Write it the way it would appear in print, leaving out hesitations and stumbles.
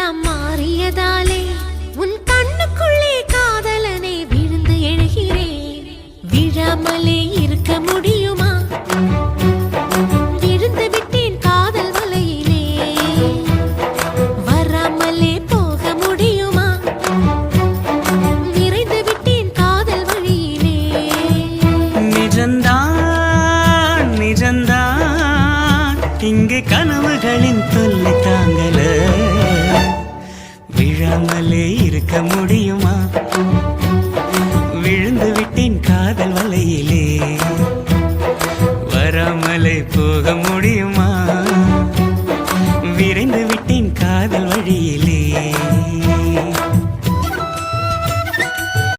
எல்லாம் மாறியதாலே உன் கண்ணுக்குள்ளே காதலனை விழுந்து எழுகிறேன். விழாமலே இருக்க முடியுமா? விழுந்து விட்டேன் காதல் வலையிலே. வராமலே போக முடியுமா? நிறைந்து விட்டேன் காதல் வழியிலே. நிஜந்தான் நிஜந்தான் இங்கு கனவுகளின் தொல்லை தாங்கல. விழாமலே இருக்க முடியுமா? விழுந்து விட்டேன் காதல் வலையிலே. வராமலே போக முடியுமா?